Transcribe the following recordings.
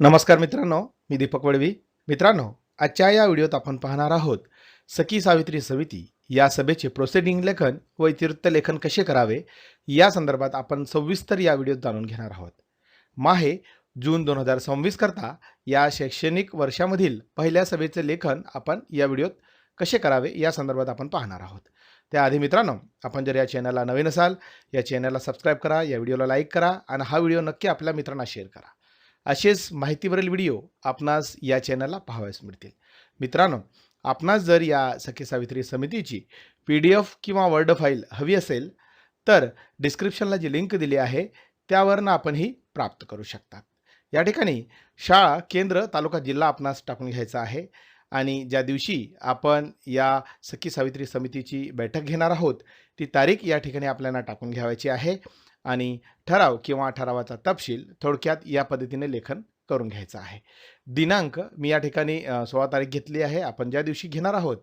नमस्कार मित्रांनो, मी दीपक वळवी. मित्रांनो, आजच्या या व्हिडिओत आपण पाहणार आहोत सखी सावित्री समिती या सभेचे प्रोसिडिंग लेखन व इतिवृत्त लेखन कसे करावे या संदर्भात आपण सविस्तर या व्हिडिओत जाणून घेणार आहोत. माहे जून 2026 करता या शैक्षणिक वर्षामधील पहिल्या सभेचे लेखन आपण या व्हिडिओत कसे करावे या संदर्भात आपण पाहणार आहोत. त्याआधी मित्रांनो, आपण जर या चॅनलला नवीन असाल, या चॅनलला सबस्क्राईब करा, या व्हिडिओला लाईक करा आणि हा व्हिडिओ नक्की आपल्या मित्रांना शेअर करा. असेच माहितीवरील व्हिडिओ आपणास या चॅनलला पाहावयास मिळतील. मित्रांनो, आपणास जर या सखी सावित्री समितीची PDF किंवा वर्ड फाईल हवी असेल तर डिस्क्रिप्शनला जी लिंक दिली आहे त्यावरनं आपण ही प्राप्त करू शकता. या ठिकाणी शाळा, केंद्र, तालुका, जिल्हा आपणास टाकून घ्यायचा आहे आणि ज्या दिवशी आपण या सखी सावित्री समितीची बैठक घेणार आहोत ती तारीख या ठिकाणी आपल्याला टाकून घ्यायची आहे आणि ठराव किंवा ठरावाचा तपशील थोडक्यात या पद्धतीने लेखन करून घ्यायचं आहे. दिनांक मी या ठिकाणी 16 तारीख घेतली आहे. आपण ज्या दिवशी घेणार आहोत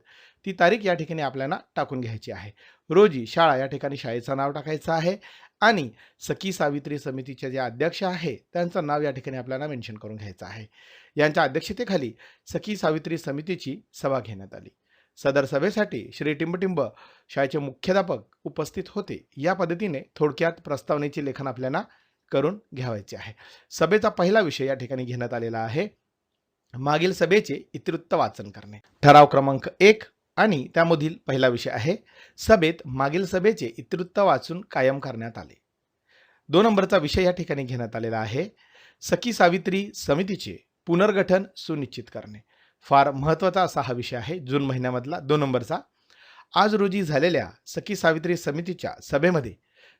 ती तारीख या ठिकाणी आपल्याला टाकून घ्यायची आहे. रोजी शाळा या ठिकाणी शाळेचं नाव टाकायचं आहे आणि सखी सावित्री समितीचे जे अध्यक्ष आहे त्यांचं नाव या ठिकाणी आपल्याला मेन्शन करून घ्यायचं आहे. यांच्या अध्यक्षतेखाली सखी सावित्री समितीची सभा घेण्यात आली. सदर सभेसाठी श्री टिंबटिंब शाळेचे मुख्याध्यापक उपस्थित होते. या पद्धतीने थोडक्यात प्रस्तावनेचे लेखन आपल्याला करून घ्यायचे आहे. सभेचा पहिला विषय या ठिकाणी घेण्यात आलेला आहे मागील सभेचे इतिवृत्त वाचन करणे. ठराव क्रमांक 1 आणि त्यामधील पहिला विषय आहे सभेत मागील सभेचे इतिवृत्त वाचून कायम करण्यात आले. 2 नंबरचा विषय या ठिकाणी घेण्यात आलेला आहे सखी सावित्री समितीचे पुनर्गठन सुनिश्चित करणे. फार महत्त्वाचा असा हा विषय आहे जून महिन्यामधला 2 नंबरचा. आज रोजी झालेल्या सखी सावित्री समितीच्या सभेमध्ये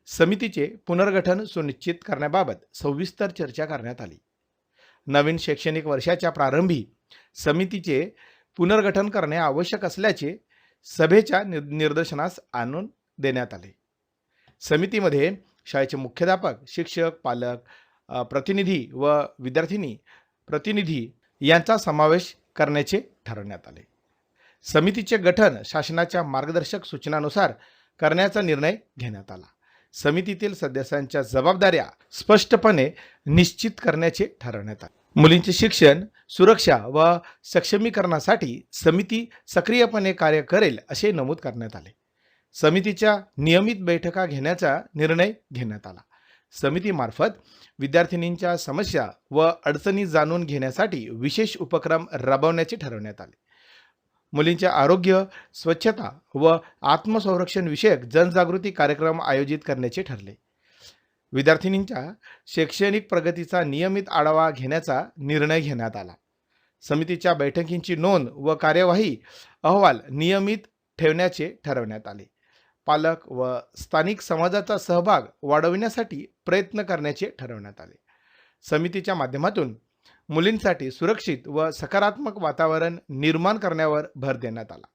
समितीचे पुनर्गठन सुनिश्चित करण्याबाबत सविस्तर चर्चा करण्यात आली. नवीन शैक्षणिक वर्षाच्या प्रारंभी समितीचे पुनर्गठन करणे आवश्यक असल्याचे सभेच्या निर्देशनास आणून देण्यात आले. समितीमध्ये शाळेचे मुख्याध्यापक, शिक्षक, पालक, प्रतिनिधी व विद्यार्थिनी प्रतिनिधी यांचा समावेश करण्याचे ठरवण्यात आले. समितीचे गठन शासनाच्या मार्गदर्शक सूचनानुसार करण्याचा निर्णय घेण्यात आला. समितीतील सदस्यांच्या जबाबदाऱ्या स्पष्टपणे निश्चित करण्याचे ठरवण्यात आले. मुलींचे शिक्षण, सुरक्षा व सक्षमीकरणासाठी समिती सक्रियपणे कार्य करेल असे नमूद करण्यात आले. समितीच्या नियमित बैठका घेण्याचा निर्णय घेण्यात आला. समितीमार्फत विद्यार्थिनींच्या समस्या व अडचणी जाणून घेण्यासाठी विशेष उपक्रम राबवण्याचे ठरवण्यात आले. मुलींचे आरोग्य, स्वच्छता व आत्मसंरक्षण विषयक जनजागृती कार्यक्रम आयोजित करण्याचे ठरले. विद्यार्थिनींच्या शैक्षणिक प्रगतीचा नियमित आढावा घेण्याचा निर्णय घेण्यात आला. समितीच्या बैठकींची नोंद व कार्यवाही अहवाल नियमित ठेवण्याचे ठरवण्यात आले. पालक व स्थानिक समाजाचा सहभाग वाढविण्यासाठी प्रयत्न करण्याचे ठरवण्यात आले. समितीच्या माध्यमातून मुलींसाठी सुरक्षित व सकारात्मक वातावरण निर्माण करण्यावर भर देण्यात आला.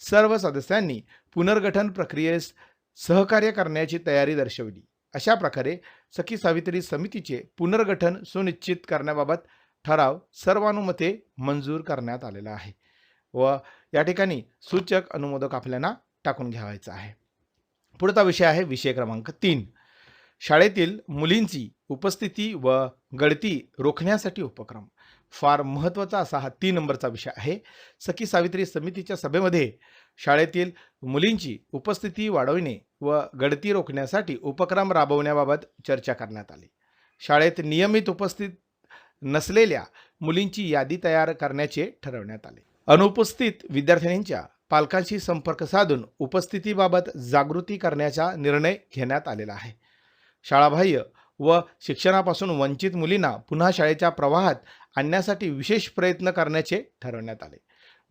सर्व सदस्यांनी पुनर्गठन प्रक्रियेस सहकार्य करण्याची तयारी दर्शवली. अशा प्रकारे सखी सावित्री समितीचे पुनर्गठन सुनिश्चित करण्याबाबत ठराव सर्वानुमते मंजूर करण्यात आलेला आहे व या ठिकाणी सूचक अनुमोदक आपल्याला टाकून घ्यायचा आहे. पुढचा विषय आहे विषय क्रमांक 3 शाळेतील मुलींची उपस्थिती व गळती रोखण्यासाठी उपक्रम. फार महत्त्वाचा असा हा 3 नंबरचा विषय आहे. सखी सावित्री समितीच्या सभेमध्ये शाळेतील मुलींची उपस्थिती वाढविणे व गळती रोखण्यासाठी उपक्रम राबवण्याबाबत चर्चा करण्यात आली. शाळेत नियमित उपस्थित नसलेल्या मुलींची यादी तयार करण्याचे ठरवण्यात आले. अनुपस्थित विद्यार्थिनींच्या पालकांशी संपर्क साधून उपस्थितीबाबत जागृती करण्याचा निर्णय घेण्यात आलेला आहे. शाळाबाह्य व शिक्षणापासून वंचित मुलींना पुन्हा शाळेच्या प्रवाहात आणण्यासाठी विशेष प्रयत्न करण्याचे ठरवण्यात आले.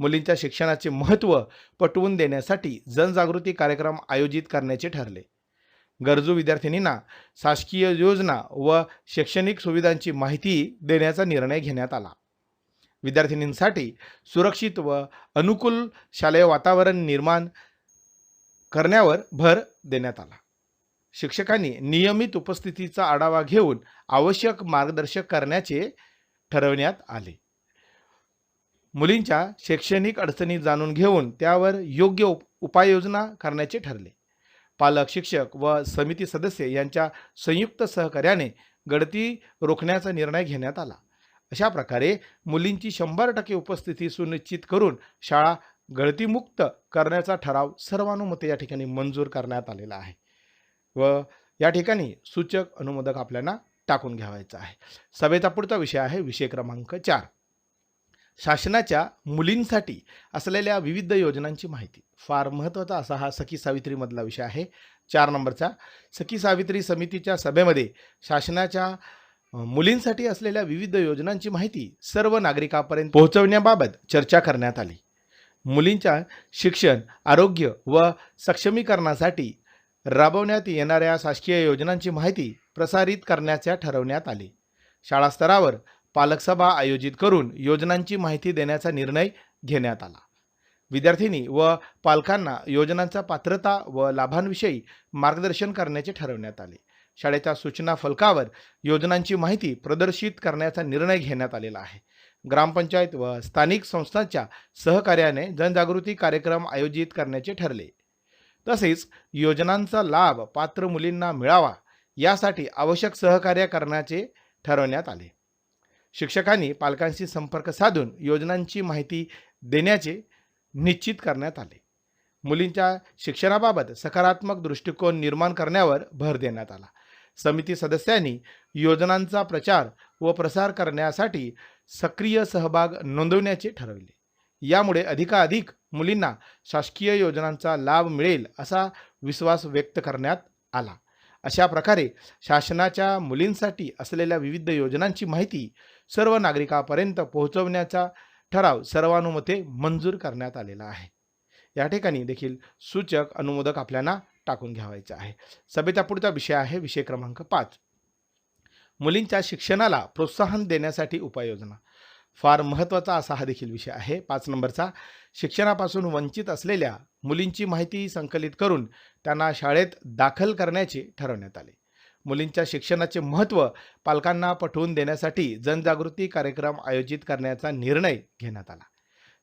मुलींच्या शिक्षणाचे महत्त्व पटवून देण्यासाठी जनजागृती कार्यक्रम आयोजित करण्याचे ठरले. गरजू विद्यार्थिनींना शासकीय योजना व शैक्षणिक सुविधांची माहिती देण्याचा निर्णय घेण्यात आला. विद्यार्थिनींसाठी सुरक्षित व अनुकूल शालेय वातावरण निर्माण करण्यावर भर देण्यात आला. शिक्षकांनी नियमित उपस्थितीचा आढावा घेऊन आवश्यक मार्गदर्शन करण्याचे ठरवण्यात आले. मुलींच्या शैक्षणिक अडचणी जाणून घेऊन त्यावर योग्य उपाययोजना करण्याचे ठरले. पालक, शिक्षक व समिती सदस्य यांच्या संयुक्त सहकार्याने गळती रोखण्याचा निर्णय घेण्यात आला. अशा प्रकारे मुलींची 100% उपस्थिती सुनिश्चित करून शाळा गळतीमुक्त करण्याचा ठराव सर्वानुमते या ठिकाणी मंजूर करण्यात आलेला आहे व या ठिकाणी सूचक अनुमोदक आपल्याला टाकून घ्यावायचा आहे. सभेचा पुढचा विषय आहे विषय क्रमांक 4. शासनाच्या मुलींसाठी असलेल्या विविध योजनांची माहिती. फार महत्त्वाचा असा हा सखी सावित्री मधला विषय आहे. 4 नंबरचा सखी सावित्री समितीच्या सभेमध्ये शासनाच्या मुलींसाठी असलेल्या विविध योजनांची माहिती सर्व नागरिकांपर्यंत पोहोचवण्याबाबत चर्चा करण्यात आली. मुलींच्या शिक्षण, आरोग्य व सक्षमीकरणासाठी राबवण्यात येणाऱ्या शासकीय योजनांची माहिती प्रसारित करण्याचे ठरवण्यात आले. शाळा स्तरावर पालक सभा आयोजित करून योजनांची माहिती देण्याचा निर्णय घेण्यात आला. विद्यार्थिनी व पालकांना योजनांचा पात्रता व लाभांविषयी मार्गदर्शन करण्याचे ठरवण्यात आले. शाळेच्या सूचना फलकावर योजनांची माहिती प्रदर्शित करण्याचा निर्णय घेण्यात आलेला आहे. ग्रामपंचायत व स्थानिक संस्थांच्या सहकार्याने जनजागृती कार्यक्रम आयोजित करण्याचे ठरले. तसेच योजनांचा लाभ पात्र मुलींना मिळावा यासाठी आवश्यक सहकार्य करण्याचे ठरवण्यात आले. शिक्षकांनी पालकांशी संपर्क साधून योजनांची माहिती देण्याचे निश्चित करण्यात आले. मुलींच्या शिक्षणाबाबत सकारात्मक दृष्टिकोन निर्माण करण्यावर भर देण्यात आला. समिती सदस्यांनी योजनांचा प्रचार व प्रसार करण्यासाठी सक्रिय सहभाग नोंदवण्याचे ठरवले. यामुळे अधिकाधिक मुलींना शासकीय योजनांचा लाभ मिळेल असा विश्वास व्यक्त करण्यात आला. अशा प्रकारे शासनाच्या मुलींसाठी असलेल्या विविध योजनांची माहिती सर्व नागरिकांपर्यंत पोहोचवण्याचा ठराव सर्वानुमते मंजूर करण्यात आलेला आहे. या ठिकाणी देखील सूचक अनुमोदक आपल्याला टाकून घ्यावायचे आहे. सभेचा पुढचा विषय आहे विषय क्रमांक 5. मुलींच्या शिक्षणाला प्रोत्साहन देण्यासाठी उपाययोजना. फार महत्त्वाचा असा हा देखील विषय आहे. 5 नंबरचा शिक्षणापासून वंचित असलेल्या मुलींची माहिती संकलित करून त्यांना शाळेत दाखल करण्याचे ठरवण्यात आले. मुलींच्या शिक्षणाचे महत्त्व पालकांना पटवून देण्यासाठी जनजागृती कार्यक्रम आयोजित करण्याचा निर्णय घेण्यात आला.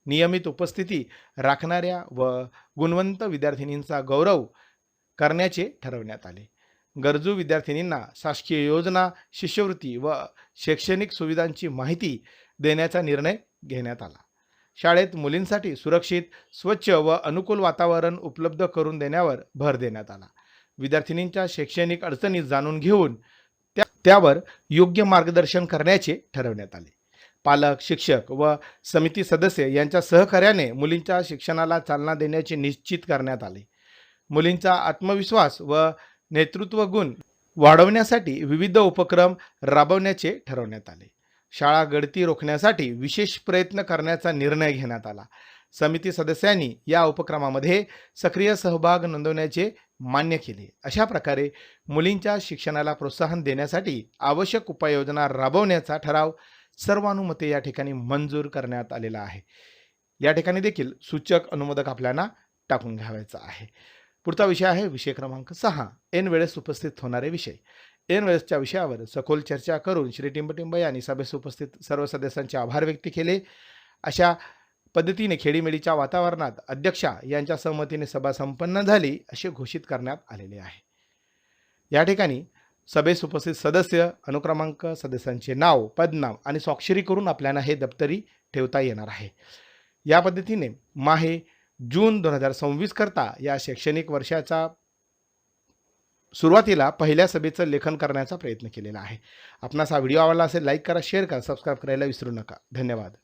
नियमित उपस्थिती राखणाऱ्या व गुणवंत विद्यार्थिनींचा गौरव करण्याचे ठरवण्यात आले. गरजू विद्यार्थिनींना शासकीय योजना, शिष्यवृत्ती व शैक्षणिक सुविधांची माहिती देण्याचा निर्णय घेण्यात आला. शाळेत मुलींसाठी सुरक्षित, स्वच्छ व अनुकूल वातावरण उपलब्ध करून देण्यावर भर देण्यात आला. विद्यार्थिनींच्या शैक्षणिक अडचणी जाणून घेऊन त्यावर योग्य मार्गदर्शन करण्याचे ठरवण्यात आले. पालक, शिक्षक व समिती सदस्य यांच्या सहकार्याने मुलींच्या शिक्षणाला चालना देण्याचे निश्चित करण्यात आले. मुलींचा आत्मविश्वास व नेतृत्व गुण वाढवण्यासाठी विविध उपक्रम राबवण्याचे ठरवण्यात आले. शाळा गळती रोखण्यासाठी विशेष प्रयत्न करण्याचा निर्णय घेण्यात आला. समिती सदस्यांनी या उपक्रमामध्ये सक्रिय सहभाग नोंदवण्याचे मान्य केले. अशा प्रकारे मुलींच्या शिक्षणाला प्रोत्साहन देण्यासाठी आवश्यक उपाययोजना राबवण्याचा ठराव सर्वानुमते या ठिकाणी मंजूर करण्यात आलेला आहे. या ठिकाणी देखील सूचक अनुमोदक आपल्याला टाकून घ्यावायचा आहे. पुढचा विषय आहे विषय क्रमांक 6. ऐन वेळेस उपस्थित होणारे विषय. ऐन वेळेसच्या विषयावर सखोल चर्चा करून श्री टिंबटिंब यांनी सभेस उपस्थित सर्व सदस्यांचे आभार व्यक्त केले. अशा पद्धतीने खेडीमेडीच्या वातावरणात अध्यक्षा यांच्या सहमतीने सभा संपन्न झाली असे घोषित करण्यात आलेले आहे. या ठिकाणी सभेस उपस्थित सदस्य, अनुक्रमांक, सदस्यांचे नाव, पदनाम आणि स्वाक्षरी करून आपल्याला हे दप्तरी ठेवता येणार आहे. या पद्धतीने माहे जून 2026 करता या शैक्षणिक वर्षाचा सुरुवातीला पहिल्या सभेचं लेखन करण्याचा प्रयत्न केलेला आहे. आपणास हा व्हिडिओ आवडला असेल लाईक करा, शेअर करा, सबस्क्राईब करायला विसरू नका. धन्यवाद.